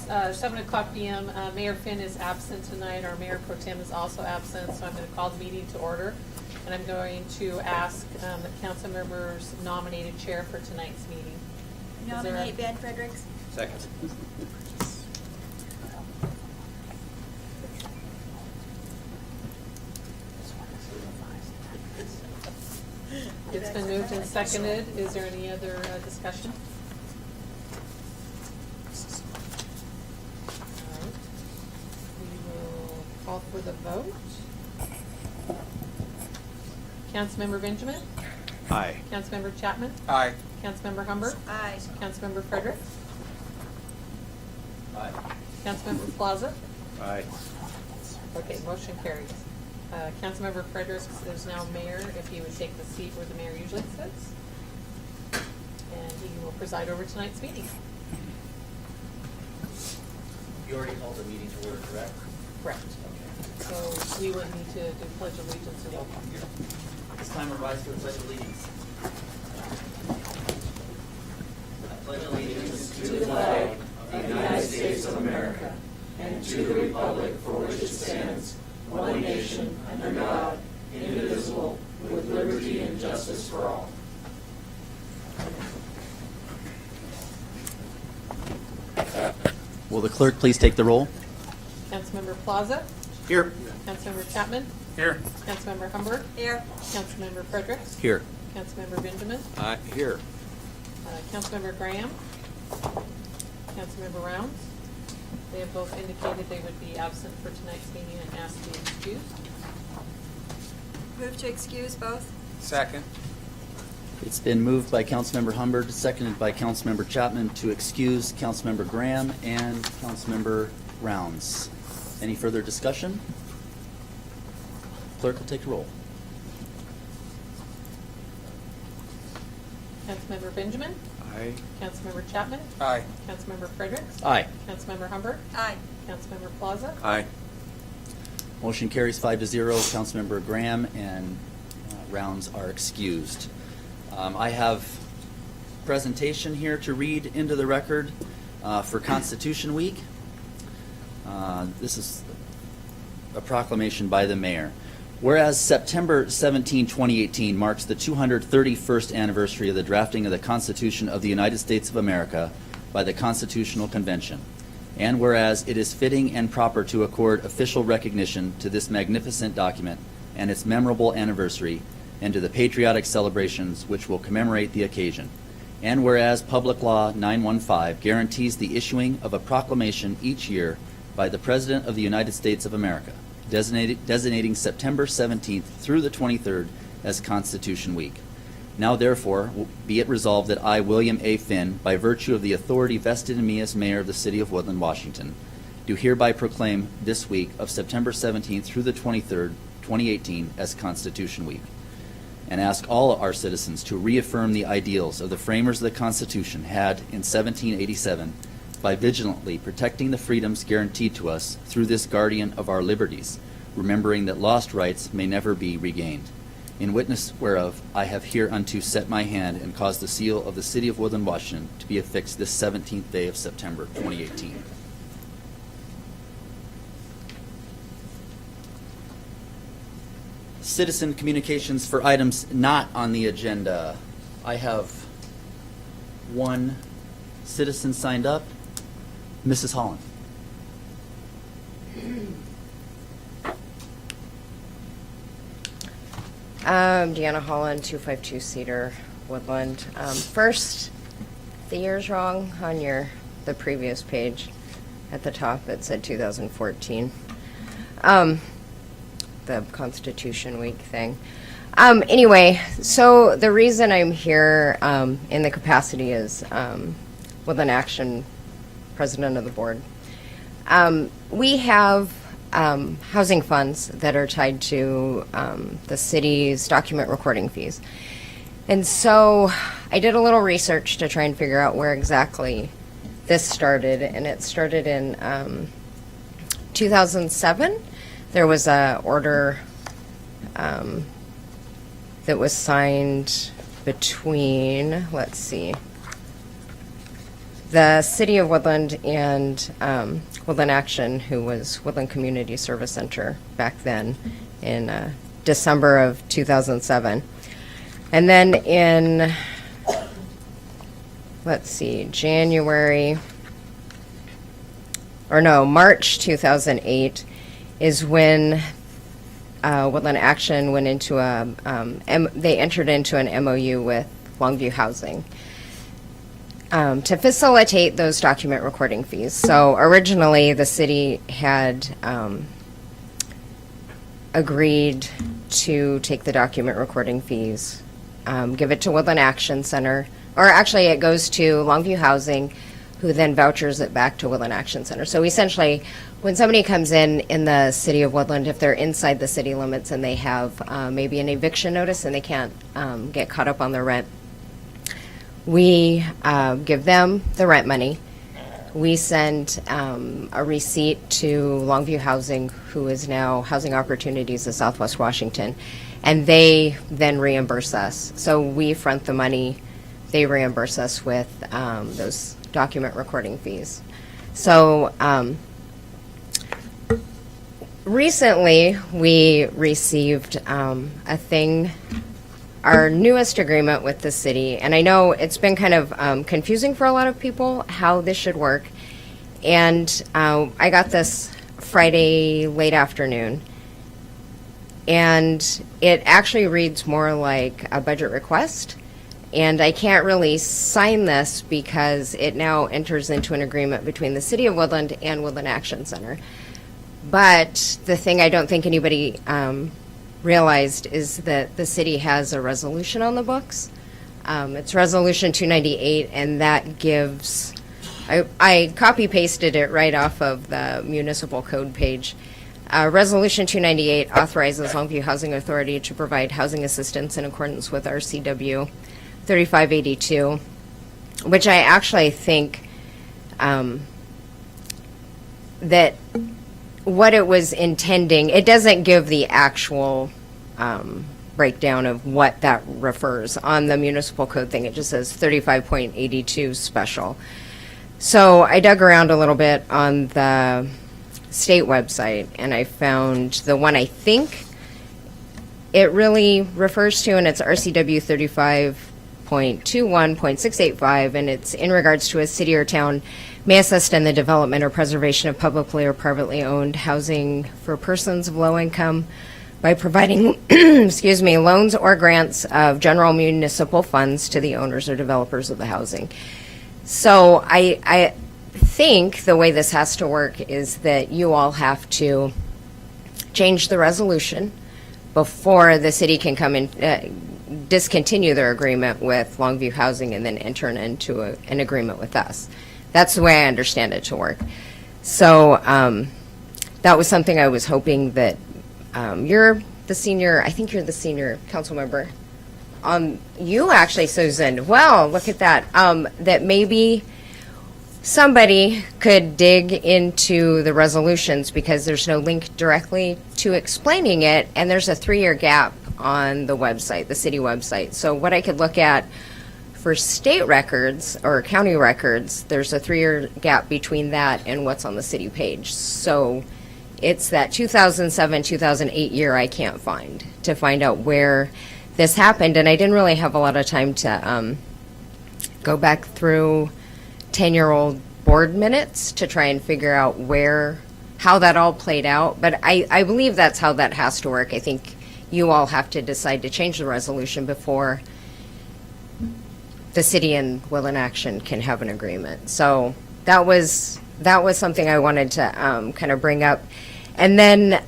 7 o'clock p.m. Mayor Finn is absent tonight. Our Mayor Pro Tem is also absent, so I'm going to call the meeting to order. And I'm going to ask that council members nominate a chair for tonight's meeting. Nominate Ben Fredericks. Second. It's been moved and seconded. Is there any other discussion? All right. We will call for the vote. Councilmember Benjamin? Aye. Councilmember Chapman? Aye. Councilmember Humber? Aye. Councilmember Fredericks? Aye. Councilmember Plaza? Aye. Okay, motion carries. Councilmember Fredericks is now mayor, if he would take the seat where the mayor usually sits. And he will preside over tonight's meeting. You already called the meeting to order, correct? Correct. So we would need to do pledge allegiance and roll call. This time we rise to the pledge of allegiance. I pledge allegiance to the flag of the United States of America and to the republic for which it stands, one nation, under God, indivisible, with liberty and justice for all. Will the clerk please take the roll? Councilmember Plaza? Here. Councilmember Chapman? Here. Councilmember Humber? Here. Councilmember Fredericks? Here. Councilmember Benjamin? Here. Councilmember Graham? Councilmember Rounds? They have both indicated they would be absent for tonight's meeting and asked to be excused. Move to excuse both. Second. It's been moved by Councilmember Humbard, seconded by Councilmember Chapman to excuse Councilmember Graham and Councilmember Rounds. Any further discussion? Clerk will take the roll. Councilmember Benjamin? Aye. Councilmember Chapman? Aye. Councilmember Fredericks? Aye. Councilmember Humber? Aye. Councilmember Plaza? Aye. Motion carries 5-0. Councilmember Graham and Rounds are excused. I have presentation here to read into the record for Constitution Week. This is a proclamation by the mayor. Whereas September 17, 2018 marks the 231st anniversary of the drafting of the Constitution of the United States of America by the Constitutional Convention, and whereas it is fitting and proper to accord official recognition to this magnificent document and its memorable anniversary, and to the patriotic celebrations which will commemorate the occasion, and whereas Public Law 915 guarantees the issuing of a proclamation each year by the President of the United States of America, designating September 17th through the 23rd as Constitution Week. Now therefore, be it resolved that I, William A. Finn, by virtue of the authority vested in me as mayor of the city of Woodland, Washington, do hereby proclaim this week of September 17th through the 23rd, 2018 as Constitution Week, and ask all our citizens to reaffirm the ideals of the framers of the Constitution had in 1787 by vigilantly protecting the freedoms guaranteed to us through this guardian of our liberties, remembering that lost rights may never be regained. In witness whereof I have hereunto set my hand and caused the seal of the city of Woodland, Washington to be affixed this 17th day of September 2018. Citizen communications for items not on the agenda. I have one citizen signed up. Mrs. Holland. Deanna Holland, 252 Cedar, Woodland. First, the year's wrong on the previous page. At the top, it said 2014. The Constitution Week thing. Anyway, so the reason I'm here in the capacity is Woodland Action president of the board. We have housing funds that are tied to the city's document recording fees. And so I did a little research to try and figure out where exactly this started, and it started in 2007. There was a order that was signed between, let's see, the City of Woodland and Woodland Action, who was Woodland Community Service Center back then in December of 2007. And then in, let's see, March 2008 is when Woodland Action went into they entered into an MOU with Longview Housing to facilitate those document recording fees. So originally, the city had agreed to take the document recording fees, give it to Woodland Action Center, or actually it goes to Longview Housing, who then vouchers it back to Woodland Action Center. So essentially, when somebody comes in the city of Woodland, if they're inside the city limits and they have maybe an eviction notice and they can't get caught up on their rent, we give them the rent money. We send a receipt to Longview Housing, who is now Housing Opportunities of Southwest Washington, and they then reimburse us. So we front the money, they reimburse us with those document recording fees. So recently we received our newest agreement with the city, and I know it's been kind of confusing for a lot of people how this should work. And I got this Friday late afternoon, and it actually reads more like a budget request. And I can't really sign this because it now enters into an agreement between the City of Woodland and Woodland Action Center. But the thing I don't think anybody realized is that the city has a resolution on the books. It's Resolution 298, and that gives, I copy-pasted it right off of the municipal code page. Resolution 298 authorizes Longview Housing Authority to provide housing assistance in accordance with RCW 3582, which I actually think that what it was intending, it doesn't give the actual breakdown of what that refers on the municipal code thing. It just says 35.82 special. So I dug around a little bit on the state website, and I found the one I think it really refers to, and it's RCW 35.21.685, and it's in regards to a city or town may assist in the development or preservation of publicly or privately owned housing for persons of low income by providing, excuse me, loans or grants of general municipal funds to the owners or developers of the housing. So I think the way this has to work is that you all have to change the resolution before the city can come in, discontinue their agreement with Longview Housing and then enter into an agreement with us. That's the way I understand it to work. So that was something I was hoping that you're the senior, I think you're the senior council member. You actually, Susan, well, look at that. That maybe somebody could dig into the resolutions because there's no link directly to explaining it, and there's a 3-year gap on the website, the city website. So what I could look at for state records or county records, there's a 3-year gap between that and what's on the city page. So it's that 2007, 2008 year I can't find to find out where this happened. And I didn't really have a lot of time to go back through 10-year-old board minutes to try and figure out how that all played out. But I believe that's how that has to work. I think you all have to decide to change the resolution before the city and Woodland Action can have an agreement. So that was something I wanted to kind of bring up. And then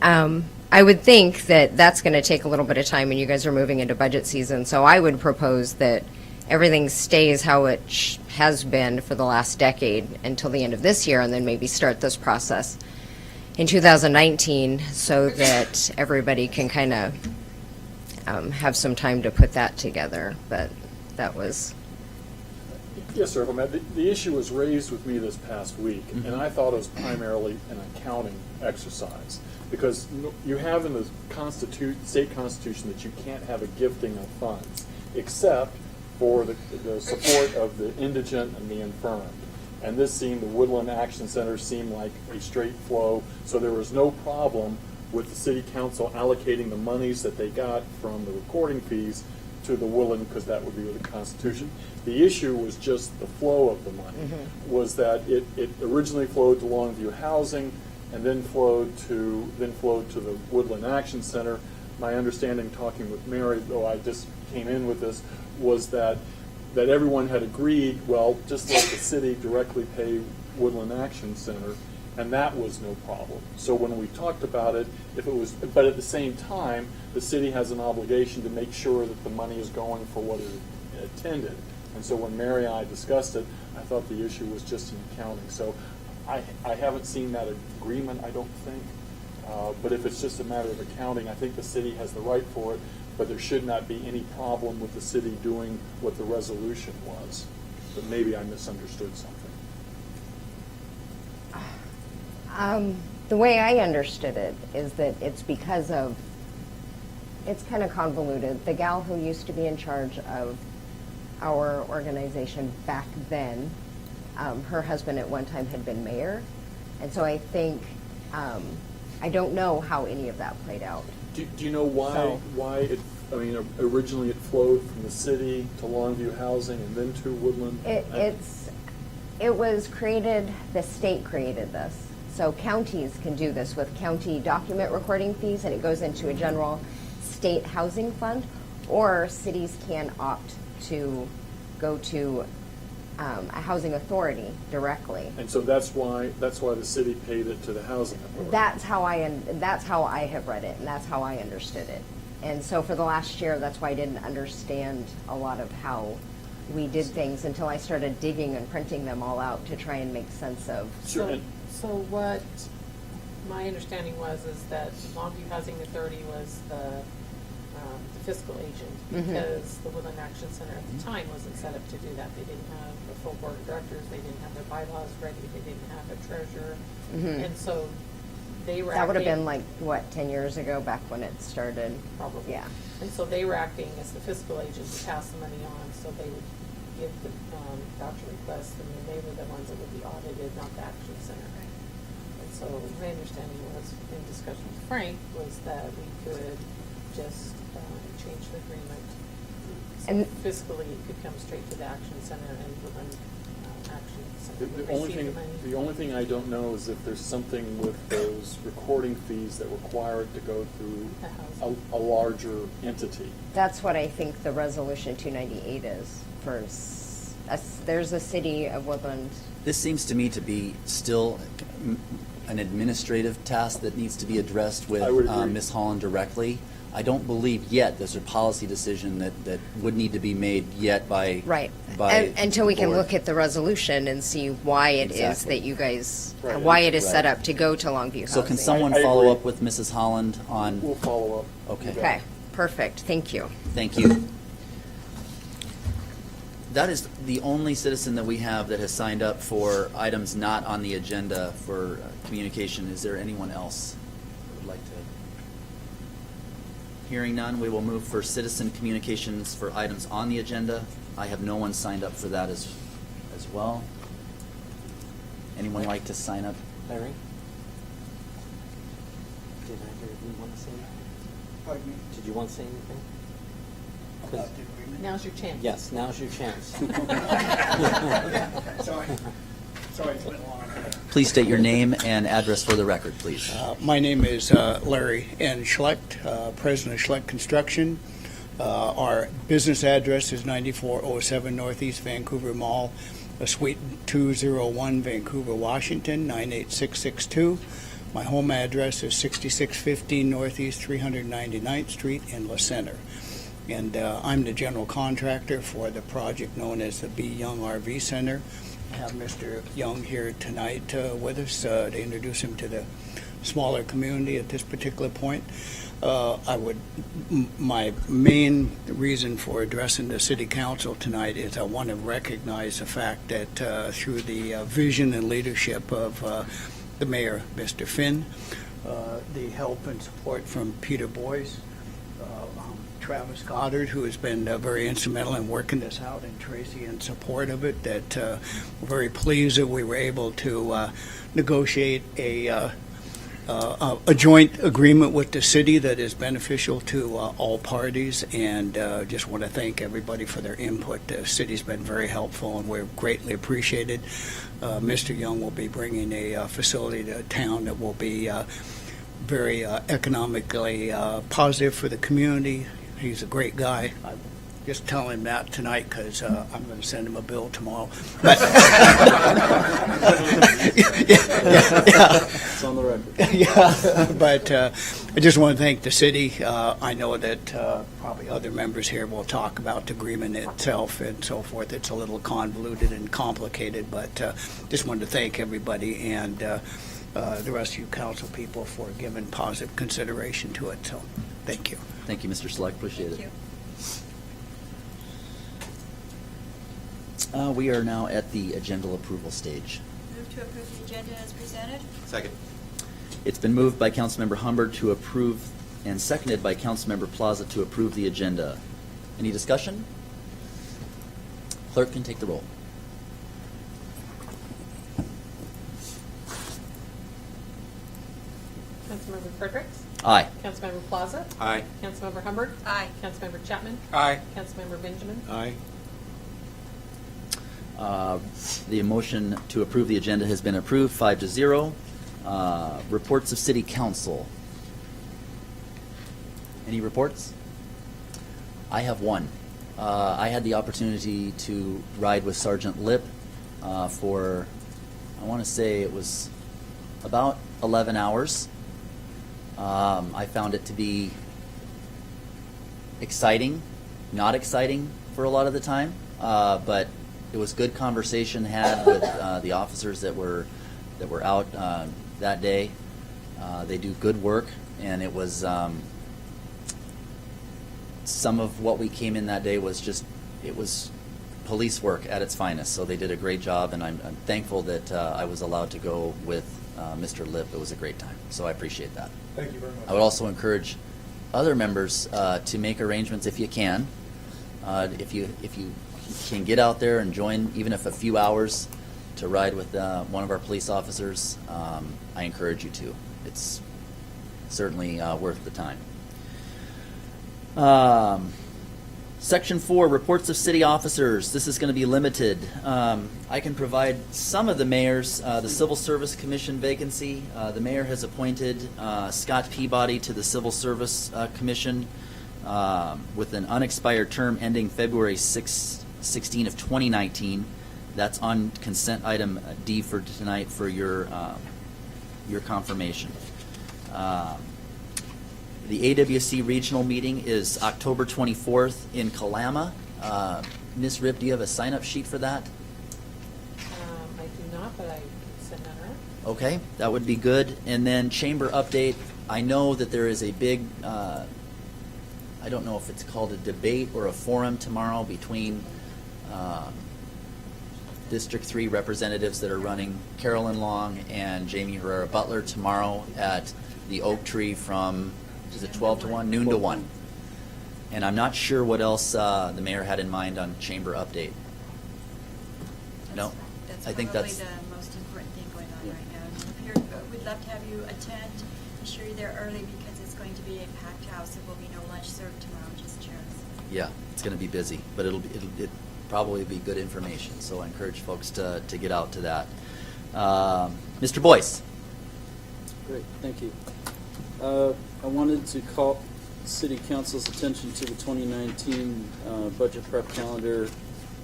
I would think that that's going to take a little bit of time, and you guys are moving into budget season. So I would propose that everything stays how it has been for the last decade until the end of this year, and then maybe start this process in 2019 so that everybody can kind of have some time to put that together. But that was... Yes, sir. The issue was raised with me this past week, and I thought it was primarily an accounting exercise because you have in the state constitution that you can't have a gifting of funds except for the support of the indigent and the infirm. And this seemed, the Woodland Action Center seemed like a straight flow, so there was no problem with the city council allocating the monies that they got from the recording fees to the Woodland, because that would be with the Constitution. The issue was just the flow of the money, was that it originally flowed to Longview Housing, and then flowed to the Woodland Action Center. My understanding, talking with Mary, though I just came in with this, was that everyone had agreed, well, just let the city directly pay Woodland Action Center, and that was no problem. So when we talked about it, but at the same time, the city has an obligation to make sure that the money is going for what it intended. And so when Mary and I discussed it, I thought the issue was just in accounting. So I haven't seen that agreement, I don't think. But if it's just a matter of accounting, I think the city has the right for it, but there should not be any problem with the city doing what the resolution was. But maybe I misunderstood something. The way I understood it is that it's because of, it's kind of convoluted. The gal who used to be in charge of our organization back then, her husband at one time had been mayor. And so I think, I don't know how any of that played out. Do you know why it, I mean, originally it flowed from the city to Longview Housing and then to Woodland? It was created, the state created this. So counties can do this with county document recording fees, and it goes into a general state housing fund, or cities can opt to go to a housing authority directly. And so that's why the city paid it to the housing authority. That's how I have read it, and that's how I understood it. And so for the last year, that's why I didn't understand a lot of how we did things until I started digging and printing them all out to try and make sense of. Sure. So what my understanding was is that Longview Housing Authority was the fiscal agent, because the Woodland Action Center at the time wasn't set up to do that. They didn't have a full board of directors, they didn't have their bylaws ready, they didn't have a treasurer, and so they were That would have acting- been like, what, 10 years ago, back when it started? Probably. Yeah. And so they were acting as the fiscal agent to pass the money on, so they would give the voucher requests, and then they were the ones that would be audited, not the Action Center. And so my understanding was, in discussion with Frank, was that we could just change the agreement. So And- fiscally, it could come straight to the Action Center, and Woodland Action Center would The only receive the money. the only thing I don't know is if there's something with those recording fees that require it to go through The housing. a larger entity. That's what I think the resolution 298 is for, there's a city of Woodland. This seems to me to be still an administrative task that needs to be addressed with I would agree. Ms. Holland directly. I don't believe yet there's a policy decision that would need to be made yet by Right. by Until we the can board. look at the resolution and see why it is Exactly. that you guys, Right. why it is set Right. up to go to Longview Housing. So can someone I follow agree. up with Mrs. Holland on? We'll follow up. Okay. Okay, perfect, thank you. Thank you. That is the only citizen that we have that has signed up for items not on the agenda for communication. Is there anyone else who would like to? Hearing none, we will move for citizen communications for items on the agenda. I have no one signed up for that as well. Anyone like to sign up? Larry? Did I hear you want to say anything? Pardon me? Did you want to say anything? 'Cause- About the agreement? Now's your chance. Yes, now's your chance. Sorry, it's been long. Please state your name and address for the record, please. My name is Larry N. Schlecht, President of Schlecht Construction. Our business address is 9407 Northeast Vancouver Mall, Suite 201, Vancouver, Washington, 98662. My home address is 6615 Northeast 399th Street in La Center. And I'm the general contractor for the project known as the B. Young RV Center. I have Mr. Young here tonight with us to introduce him to the smaller community at this particular point. My main reason for addressing the City Council tonight is I want to recognize the fact that through the vision and leadership of the Mayor, Mr. Finn, the help and support from Peter Boyce, Travis Goddard, who has been very instrumental in working this out, and Tracy in support of it. That we're very pleased that we were able to negotiate a joint agreement with the city that is beneficial to all parties, and just want to thank everybody for their input. The city's been very helpful, and we're greatly appreciated. Mr. Young will be bringing a facility to town that will be very economically positive for the community. He's a great guy. I'm just telling him that tonight because I'm going to send him a bill tomorrow. But It's on the record. yeah, but I just want to thank the city. I know that probably other members here will talk about the agreement itself and so forth. It's a little convoluted and complicated, but just wanted to thank everybody and the rest of you council people for giving positive consideration to it. So thank you. Thank you, Mr. Select. Appreciate Thank it. you. We are now at the agenda approval stage. Move to approve the agenda as presented. Second. It's been moved by Councilmember Humbard to approve and seconded by Councilmember Plaza to approve the agenda. Any discussion? Clerk can take the roll. Councilmember Fredericks. Aye. Councilmember Plaza. Aye. Councilmember Humbard. Aye. Councilmember Chapman. Aye. Councilmember Benjamin. Aye. The motion to approve the agenda has been approved, 5-0. Reports of City Council. Any reports? I have one. I had the opportunity to ride with Sergeant Lip for, I want to say it was about 11 hours. I found it to be exciting, not exciting for a lot of the time, but it was good conversation had with the officers that were out that day. They do good work, and it was some of what we came in that day was it was police work at its finest. So they did a great job, and I'm thankful that I was allowed to go with Mr. Lip. It was a great time, so I appreciate that. Thank you very much. I would also encourage other members to make arrangements if you can. If you can get out there and join, even if a few hours, to ride with one of our police officers, I encourage you to. It's certainly worth the time. Section 4, reports of city officers. This is going to be limited. I can provide some of the mayor's, the Civil Service Commission vacancy. The mayor has appointed Scott Peabody to the Civil Service Commission with an unexpired term ending February 16 of 2019. That's on consent item D for tonight for your confirmation. The AWC regional meeting is October 24th in Kalama. Ms. Rip, do you have a sign-up sheet for that? I do not, but I can send that around. Okay, that would be good. And then chamber update. I know that there is a big, I don't know if it's called a debate or a forum tomorrow between District 3 representatives that are running, Carolyn Long and Jamie Herrera Butler, tomorrow at the Oak Tree from, is it 12 to 1? Noon to 1. And I'm not sure what else the mayor had in mind on chamber update. No? I think that's. Probably the most important thing going on Yeah. right now. We'd love to have you attend. Be sure you're there early because it's going to be a packed house. There will be no lunch served tomorrow, just chairs. Yeah, it's going to be busy, but it'll probably be good information. So I encourage folks to get out to that. Mr. Boyce. Great, thank you. I wanted to call City Council's attention to the 2019 budget prep calendar.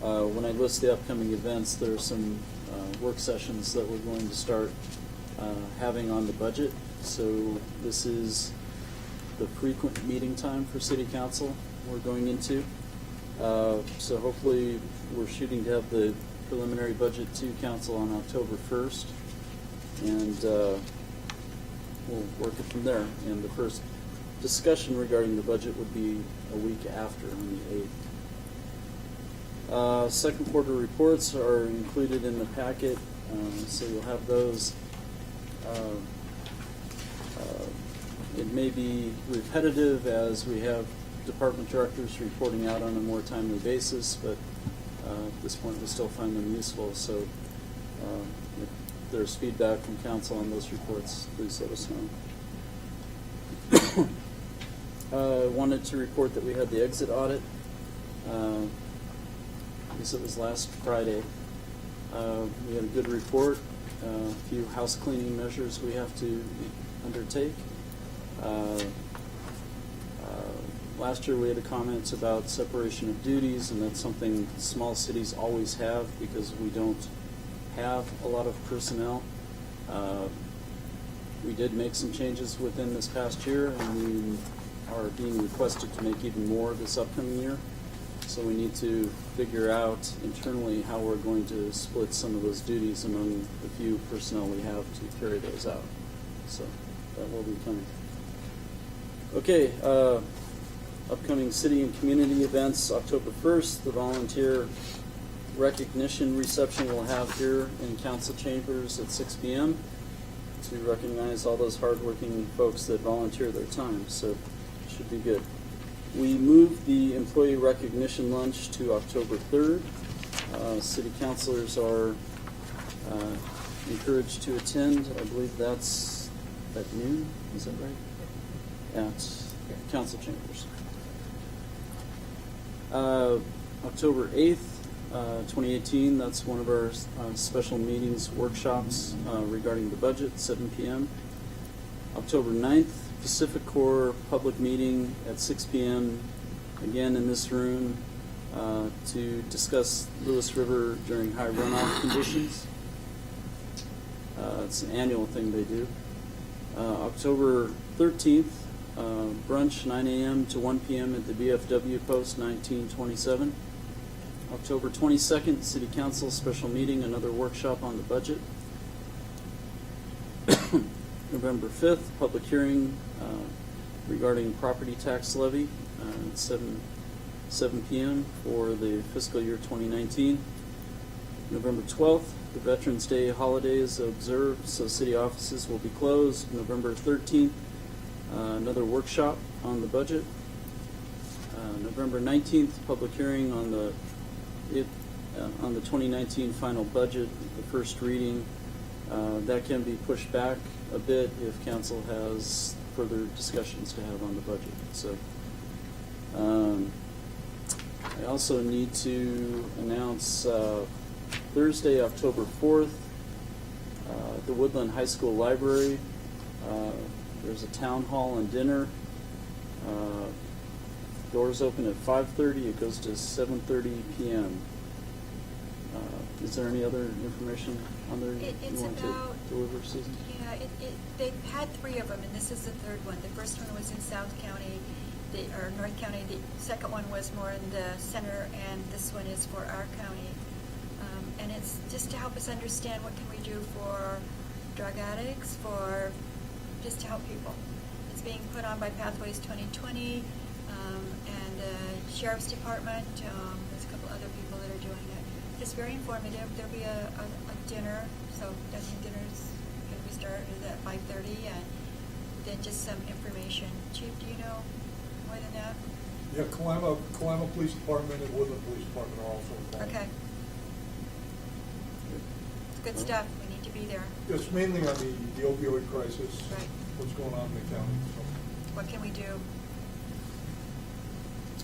When I list the upcoming events, there are some work sessions that we're going to start having on the budget. So this is the frequent meeting time for City Council we're going into. So hopefully we're shooting to have the preliminary budget to Council on October 1st. And we'll work it from there. And the first discussion regarding the budget would be a week after, on the 8th. Second quarter reports are included in the packet, so you'll have those. It may be repetitive as we have department directors reporting out on a more timely basis, but at this point, we still find them useful. So if there's feedback from council on those reports, please let us know. Wanted to report that we had the exit audit. I guess it was last Friday. We had a good report, a few house cleaning measures we have to undertake. Last year we had a comment about separation of duties, and that's something small cities always have because we don't have a lot of personnel. We did make some changes within this past year, and we are being requested to make even more this upcoming year. So we need to figure out internally how we're going to split some of those duties among the few personnel we have to carry those out. So that will be coming. Okay, upcoming city and community events, October 1st, the volunteer recognition reception we'll have here in council chambers at 6 p.m. to recognize all those hardworking folks that volunteer their time. So it should be good. We moved the employee recognition lunch to October 3rd. City councilors are encouraged to attend. I believe that's at noon. Is that right? At council chambers. October 8th, 2018, that's one of our special meetings, workshops regarding the budget, 7 p.m. October 9th, Pacific Corps public meeting at 6 p.m. again in this room to discuss Lewis River during high runoff conditions. It's an annual thing they do. October 13th, brunch 9 a.m. to 1 p.m. at the BFW Post 1927. October 22nd, City Council special meeting, another workshop on the budget. November 5th, public hearing regarding property tax levy at 7 p.m. for the fiscal year 2019. November 12th, the Veterans Day holiday is observed, so city offices will be closed. November 13th, another workshop on the budget. November 19th, public hearing on the 2019 final budget, the first reading. That can be pushed back a bit if council has further discussions to have on the budget. So I also need to announce Thursday, October 4th, the Woodland High School Library. There's a town hall and dinner. Doors open at 5:30. It goes to 7:30 p.m. Is there any other information on there It's you want about, to deliver, Susan? yeah, they've had 3 of them, and this is the 3rd one. The first one was in South County, or North County. The second one was more in the center, and this one is for our county. And it's just to help us understand what can we do for drug addicts, just to help people. It's being put on by Pathways 2020 and the Sheriff's Department. There's a couple other people that are doing it. It's very informative. There'll be a dinner, so dinner's going to be started at 5:30, and then just some information. Chief, do you know more than that? Yeah, Kalama Police Department and Woodland Police Department are also involved. Okay. It's good stuff. We need to be there. It's mainly on the opioid crisis, Right. what's going on in the county. So. What can we do?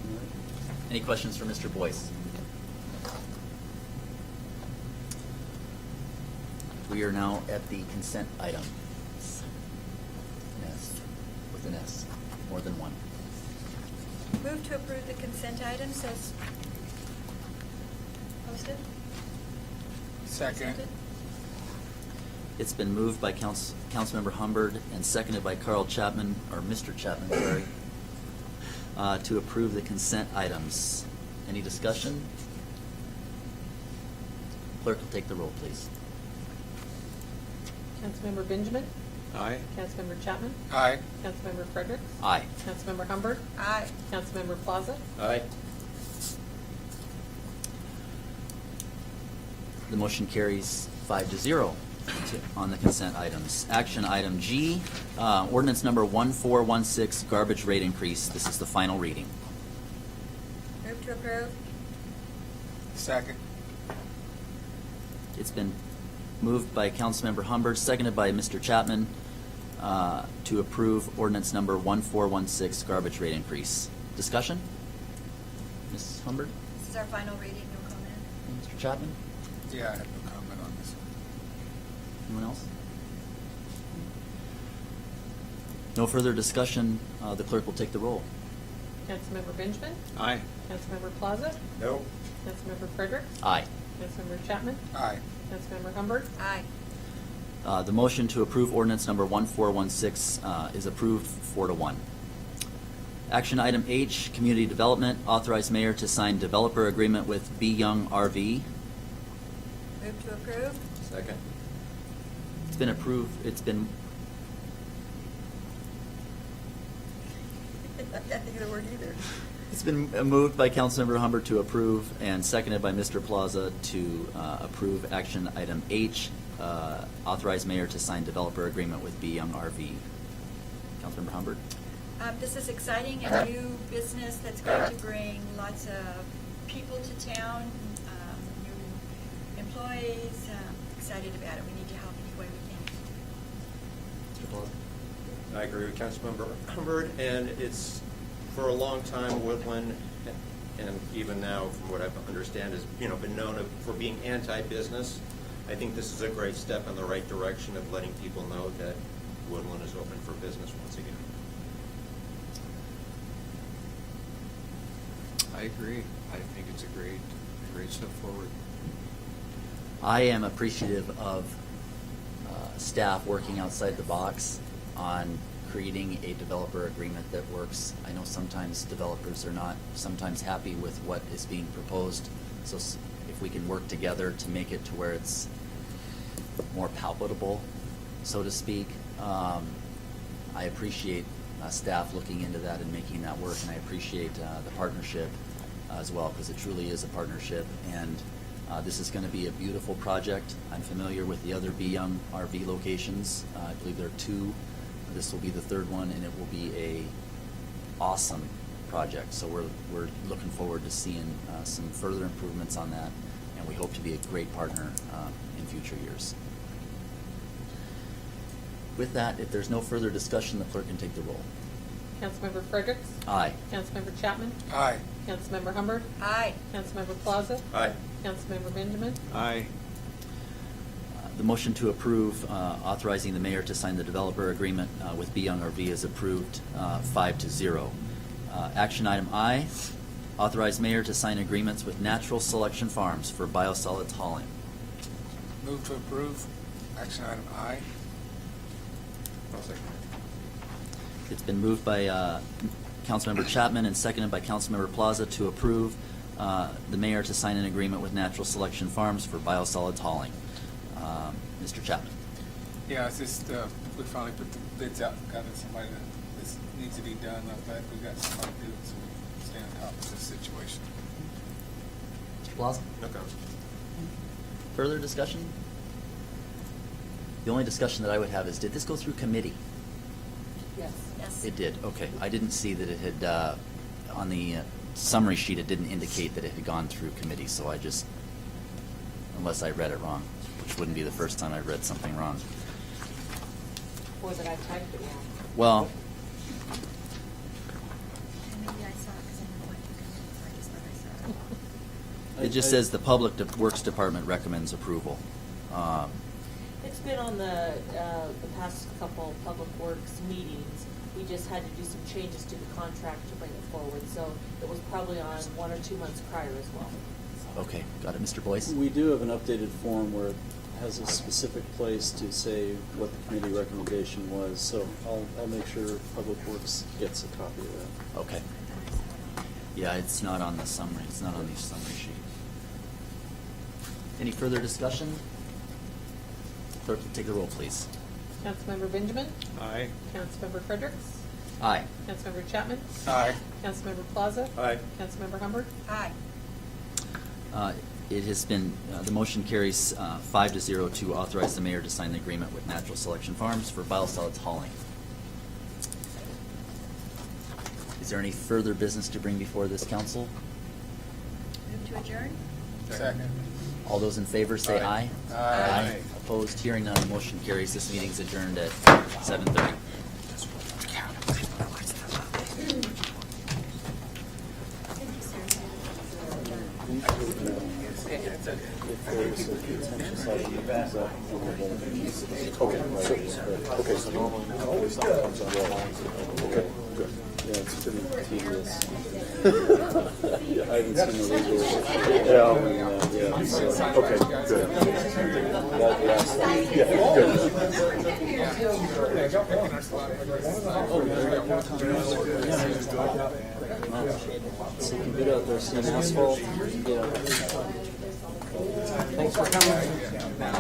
All right. Any questions for Mr. Boyce? We are now at the consent item. Yes, with an S, more than one. Move to approve the consent items as posted? Second. Presented? It's been moved by Councilmember Humbard and seconded by Carl Chapman, or Mr. Chapman, sorry, to approve the consent items. Any discussion? Clerk will take the roll, please. Councilmember Benjamin? Aye. Councilmember Chapman? Aye. Councilmember Fredericks? Aye. Councilmember Humbard? Aye. Councilmember Plaza? Aye. The motion carries 5-0 on the consent items. Action item G, ordinance number 1416, garbage rate increase. This is the final reading. Move to approve. Second. It's been moved by Councilmember Humbert, seconded by Mr. Chapman, to approve ordinance number 1416, garbage rate increase. Discussion? Ms. Humbert? This is our final reading, no comment. Mr. Chapman? Yeah, I have no comment on this one. Anyone else? No further discussion. The clerk will take the roll. Councilmember Benjamin? Aye. Councilmember Plaza? No. Councilmember Fredericks? Aye. Councilmember Chapman? Aye. Councilmember Humbert? Aye. The motion to approve ordinance number 1416 is approved 4-1. Action item H, community development, authorize mayor to sign developer agreement with B. Young RV. Move to approve. Second. It's been approved, it's been, I can't think of the word either. it's been moved by Councilmember Humbert to approve and seconded by Mr. Plaza to approve action item H, authorize mayor to sign developer agreement with B. Young RV. Councilmember Humbert? This is exciting, a new business that's going to bring lots of people to town, new employees. Excited about it. We need to help any way we can. Mr. Plaza? I agree with Councilmember Humbert, and it's, for a long time, Woodland, and even now, from what I understand, has, been known for being anti-business. I think this is a great step in the right direction of letting people know that Woodland is open for business once again. I agree. I think it's a great step forward. I am appreciative of staff working outside the box on creating a developer agreement that works. I know sometimes developers are not sometimes happy with what is being proposed, so if we can work together to make it to where it's more palpable, so to speak, I appreciate staff looking into that and making that work, and I appreciate the partnership as well, because it truly is a partnership, and this is going to be a beautiful project. I'm familiar with the other B. Young RV locations. I believe there are 2. This will be the 3rd one, and it will be a awesome project. So we're looking forward to seeing some further improvements on that, and we hope to be a great partner in future years. With that, if there's no further discussion, the clerk can take the roll. Councilmember Fredericks? Aye. Councilmember Chapman? Aye. Councilmember Humbert? Aye. Councilmember Plaza? Aye. Councilmember Benjamin? Aye. The motion to approve authorizing the mayor to sign the developer agreement with B. Young RV is approved 5-0. Action item I, authorize mayor to sign agreements with Natural Selection Farms for biosolids hauling. Move to approve. Action item I. I'll second. It's been moved by Councilmember Chapman and seconded by Councilmember Plaza to approve the mayor to sign an agreement with Natural Selection Farms for biosolids hauling. Mr. Chapman? Yeah, it's just, we finally put the bids out, got somebody that this needs to be done. I'm glad we got somebody to do it, so we stay on top of this situation. Mr. Plaza? No comment. Further discussion? The only discussion that I would have is, did this go through committee? Yes. Yes. It did, okay. I didn't see that it had, on the summary sheet, it didn't indicate that it had gone through committee, so I just, unless I read it wrong, which wouldn't be the first time I read something wrong. Or that I typed it wrong. Well, And maybe I saw it because I didn't want to commit, so I just thought I saw it. it just says the Public Works Department recommends approval. It's been on the past couple Public Works meetings. We just had to do some changes to the contract to bring it forward, so it was probably on 1 or 2 months prior as well. Okay, got it. Mr. Boyce? We do have an updated form where it has a specific place to say what the committee recommendation was, so I'll make sure Public Works gets a copy of that. Okay. Yeah, it's not on the summary, it's not on the summary sheet. Any further discussion? Clerk, take the roll, please. Councilmember Benjamin? Aye. Councilmember Fredericks? Aye. Councilmember Chapman? Aye. Councilmember Plaza? Aye. Councilmember Humbert? Aye. It has been, the motion carries 5-0 to authorize the mayor to sign the agreement with Natural Selection Farms for biosolids hauling. Is there any further business to bring before this council? to adjourn? Second. All those in favor say aye. Aye. Aye. Opposed, hearing none, motion carries. This meeting's adjourned at 7:30. Okay, so normally now it's not comes on roll. Okay, good. Yeah, it's pretty tedious. I haven't seen the legal. Yeah. Yeah, so. Okay, good. Yeah, good. So you can get out there seeing asphalt. Yeah. Thanks for coming. That's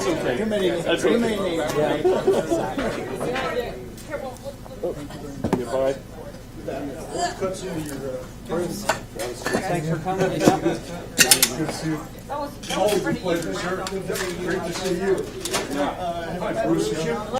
okay. Too many, That's too okay. many names. Goodbye. Thanks for coming. Always a pleasure, sir. Great to see you. Bruce,